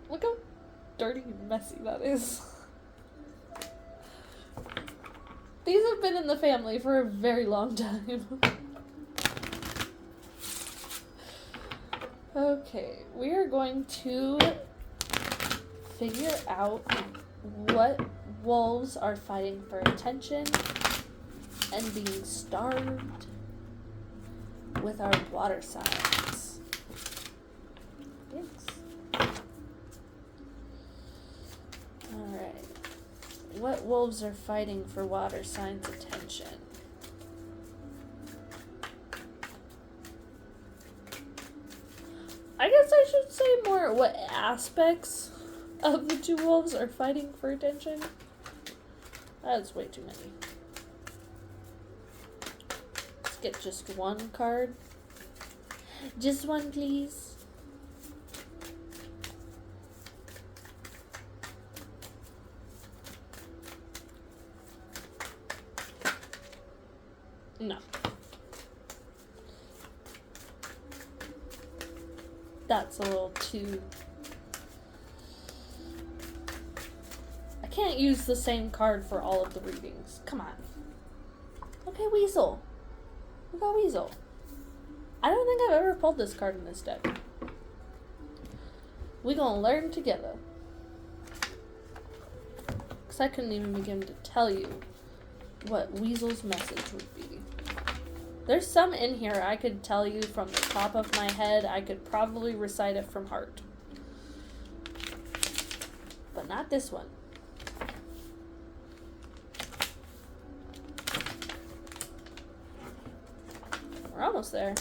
Look how dirty and messy that is. These have been in the family for a very long time. Okay, we are going to figure out what wolves are fighting for attention and being starved with our water signs. Thanks. Alright. What wolves are fighting for water signs' attention? I guess I should say more what aspects of the two wolves are fighting for attention. That's way too many. Let's get just one card. Just one, please. No. That's a little too... I can't use the same card for all of the readings. Come on. Okay, Weasel. We got Weasel. I don't think I've ever pulled this card in this deck. We gonna learn together. Because I couldn't even begin to tell you what Weasel's message would be. There's some in here I could tell you from the top of my head. I could probably recite it from heart. But not this one. We're almost there.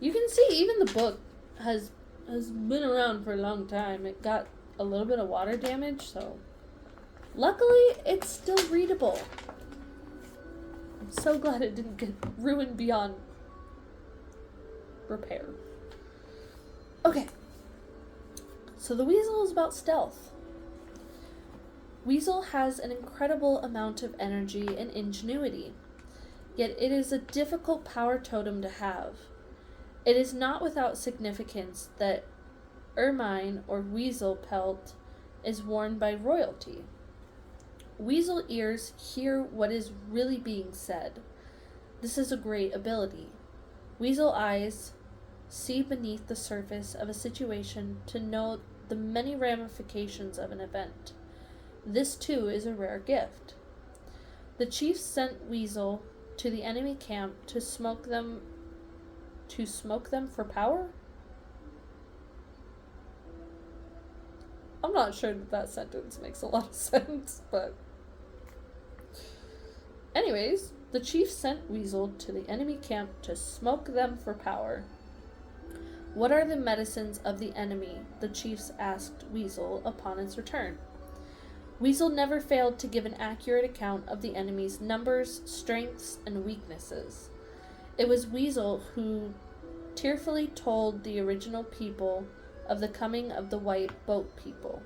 You can see even the book has been around for a long time. It got a little bit of water damage, so luckily it's still readable. I'm so glad it didn't get ruined beyond repair. Okay. So the weasel is about stealth. Weasel has an incredible amount of energy and ingenuity, yet it is a difficult power totem to have. It is not without significance that ermine or weasel pelt is worn by royalty. Weasel ears hear what is really being said. This is a great ability. Weasel eyes see beneath the surface of a situation to know the many ramifications of an event. This too is a rare gift. The chief sent Weasel to the enemy camp to smoke them for power? I'm not sure that sentence makes a lot of sense, but anyways, the chief sent Weasel to the enemy camp to smoke them for power. What are the medicines of the enemy? The chiefs asked Weasel upon its return. Weasel never failed to give an accurate account of the enemy's numbers, strengths, and weaknesses. It was Weasel who tearfully told the original people of the coming of the white boat people.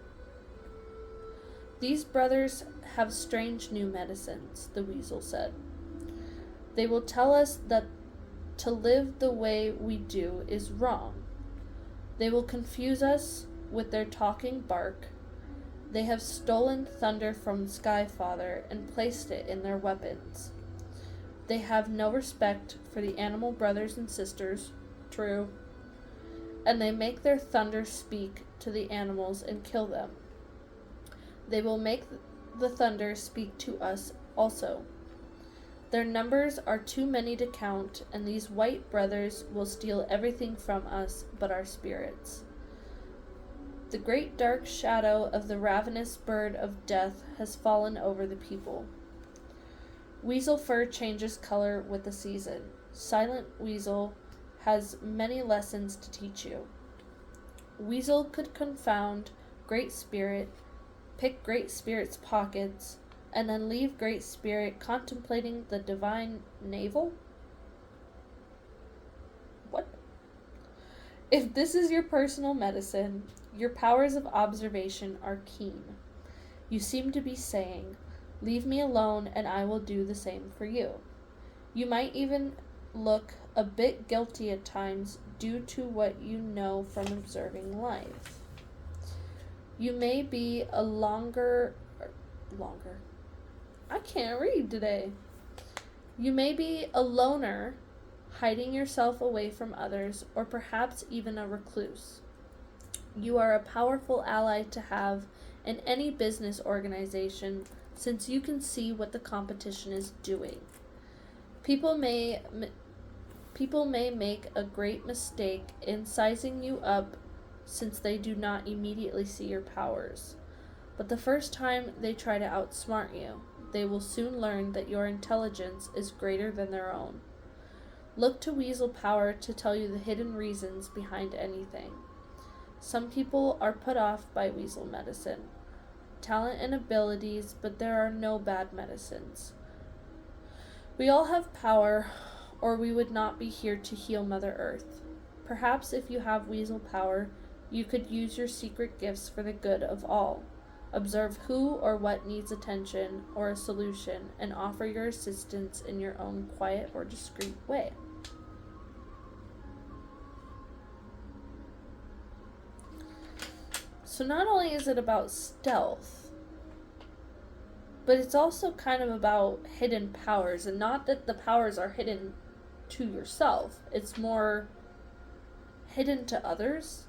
These brothers have strange new medicines, the Weasel said. They will tell us that to live the way we do is wrong. They will confuse us with their talking bark. They have stolen thunder from Skyfather and placed it in their weapons. They have no respect for the animal brothers and sisters, true, and they make their thunder speak to the animals and kill them. They will make the thunder speak to us also. Their numbers are too many to count, and these white brothers will steal everything from us but our spirits. The great dark shadow of the ravenous bird of death has fallen over the people. Weasel fur changes color with the season. Silent Weasel has many lessons to teach you. Weasel could confound Great Spirit, pick Great Spirit's pockets, and then leave Great Spirit contemplating the divine navel? What? If this is your personal medicine, your powers of observation are keen. You seem to be saying, "Leave me alone and I will do the same for you." You might even look a bit guilty at times due to what you know from observing life. You may be a longer. I can't read today. You may be a loner, hiding yourself away from others, or perhaps even a recluse. You are a powerful ally to have in any business organization, since you can see what the competition is doing. People may make a great mistake in sizing you up, since they do not immediately see your powers. But the first time they try to outsmart you, they will soon learn that your intelligence is greater than their own. Look to Weasel power to tell you the hidden reasons behind anything. Some people are put off by Weasel medicine, talent and abilities, but there are no bad medicines. We all have power, or we would not be here to heal Mother Earth. Perhaps if you have Weasel power, you could use your secret gifts for the good of all. Observe who or what needs attention or a solution, and offer your assistance in your own quiet or discreet way. So not only is it about stealth, but it's also kind of about hidden powers, and not that the powers are hidden to yourself. It's more hidden to others.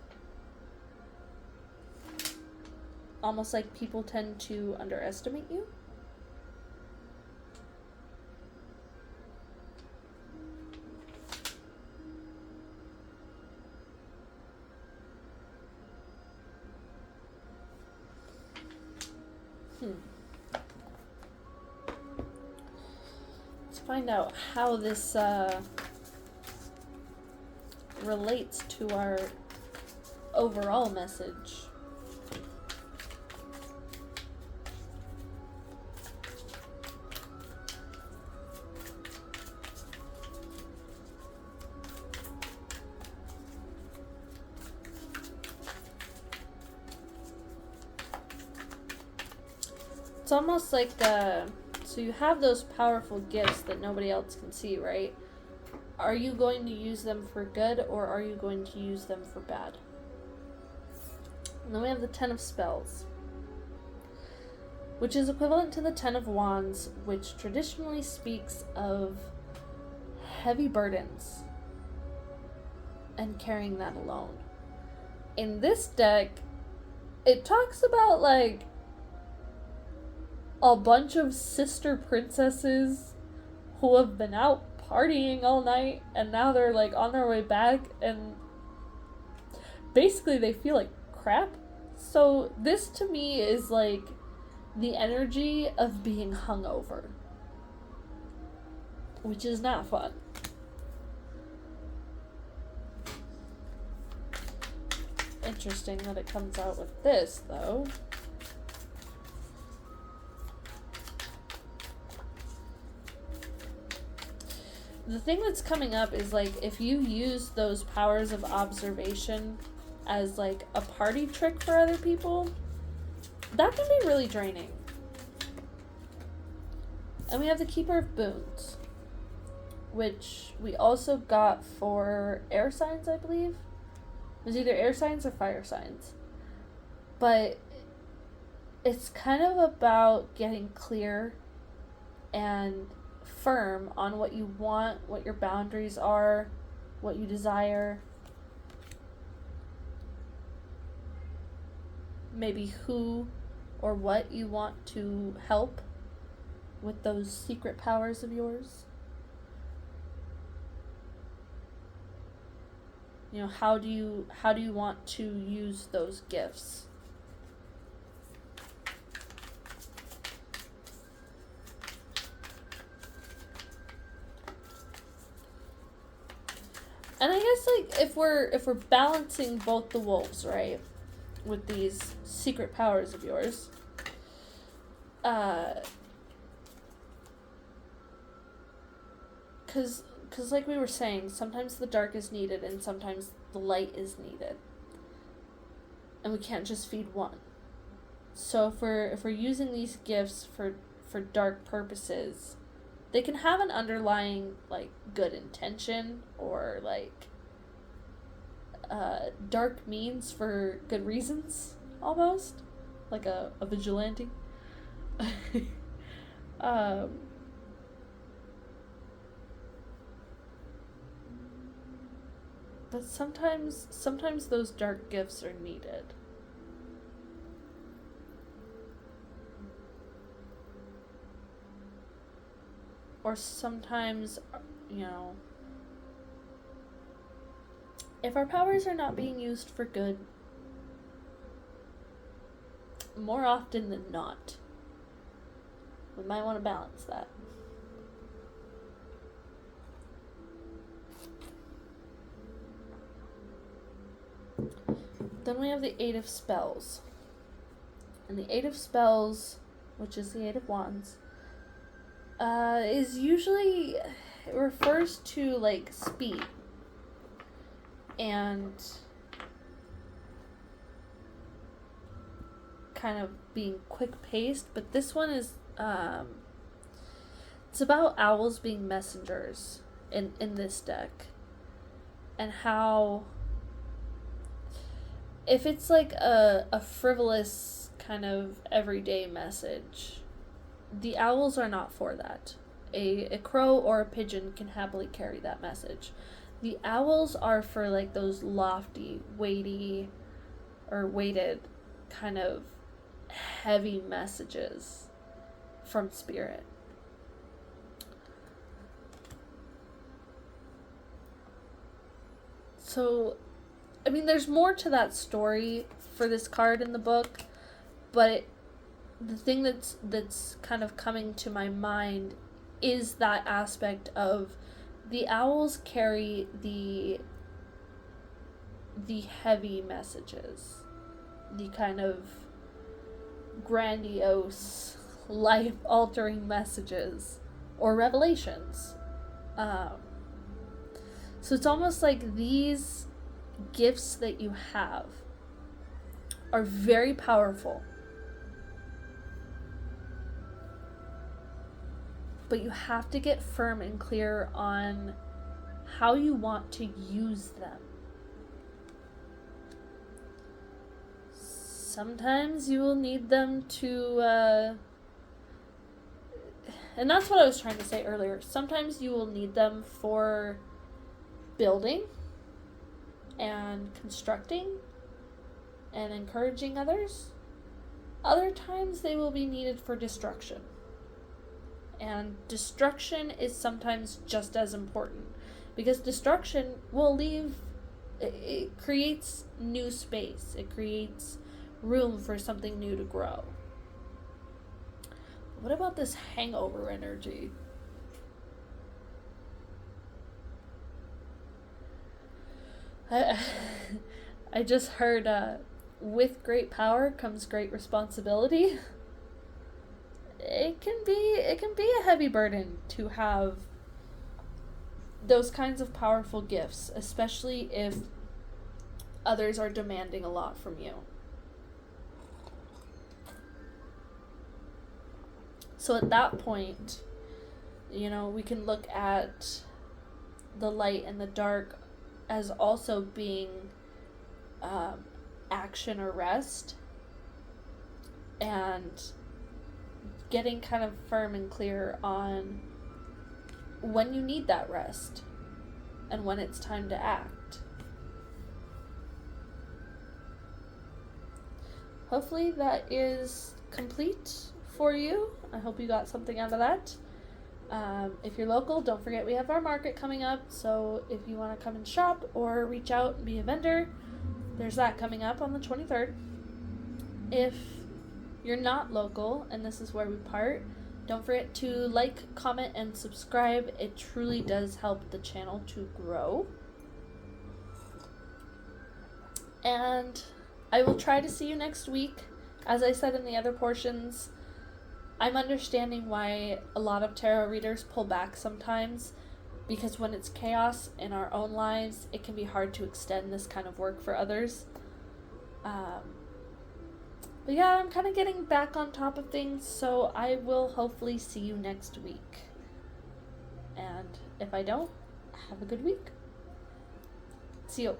Almost like people tend to underestimate you. Let's find out how this relates to our overall message. It's almost like, so you have those powerful gifts that nobody else can see, right? Are you going to use them for good, or are you going to use them for bad? And then we have the Ten of Spells, which is equivalent to the Ten of Wands, which traditionally speaks of heavy burdens and carrying that alone. In this deck, it talks about, like, a bunch of sister princesses who have been out partying all night, and now they're, like, on their way back, and basically they feel like crap. So this to me is, like, the energy of being hungover, which is not fun. Interesting that it comes out with this, though. The thing that's coming up is, like, if you use those powers of observation as, like, a party trick for other people, that can be really draining. And we have the Keeper of Boons, which we also got for air signs, I believe. It was either air signs or fire signs. But it's kind of about getting clear and firm on what you want, what your boundaries are, what you desire, maybe who or what you want to help with those secret powers of yours. You know, how do you want to use those gifts? And I guess, like, if we're balancing both the wolves, right, with these secret powers of yours, because like we were saying, sometimes the dark is needed and sometimes the light is needed, and we can't just feed one. So if we're using these gifts for dark purposes, they can have an underlying, like, good intention, or, like, dark means for good reasons, almost. Like a vigilante. But sometimes those dark gifts are needed. Or sometimes, you know, if our powers are not being used for good, more often than not, we might want to balance that. Then we have the Eight of Spells. And the Eight of Spells, which is the Eight of Wands, is usually, it refers to, like, speed and kind of being quick-paced, but this one is, it's about owls being messengers in this deck, and how, if it's like a frivolous kind of everyday message, the owls are not for that. A crow or a pigeon can happily carry that message. The owls are for, like, those lofty, weighty, or weighted kind of heavy messages from spirit. So, I mean, there's more to that story for this card in the book, but the thing that's kind of coming to my mind is that aspect of the owls carry the the heavy messages, the kind of grandiose, life altering messages or revelations. So it's almost like these gifts that you have are very powerful, but you have to get firm and clear on how you want to use them. Sometimes you will need them to, and that's what I was trying to say earlier. Sometimes you will need them for building and constructing and encouraging others. Other times they will be needed for destruction. And destruction is sometimes just as important, because destruction will leave, it creates new space. It creates room for something new to grow. What about this hangover energy? I just heard, with great power comes great responsibility. It can be a heavy burden to have those kinds of powerful gifts, especially if others are demanding a lot from you. So at that point, we can look at the light and the dark as also being action or rest, and getting kind of firm and clear on when you need that rest and when it's time to act. Hopefully that is complete for you. I hope you got something out of that. If you're local, don't forget we have our market coming up, so if you want to come and shop or reach out and be a vendor, there's that coming up on the 23rd. If you're not local and this is where we part, don't forget to like, comment, and subscribe. It truly does help the channel to grow. And I will try to see you next week. As I said in the other portions, I'm understanding why a lot of tarot readers pull back sometimes, because when it's chaos in our own lives, it can be hard to extend this kind of work for others. But yeah, I'm kind of getting back on top of things, so I will hopefully see you next week. And if I don't, have a good week. See you.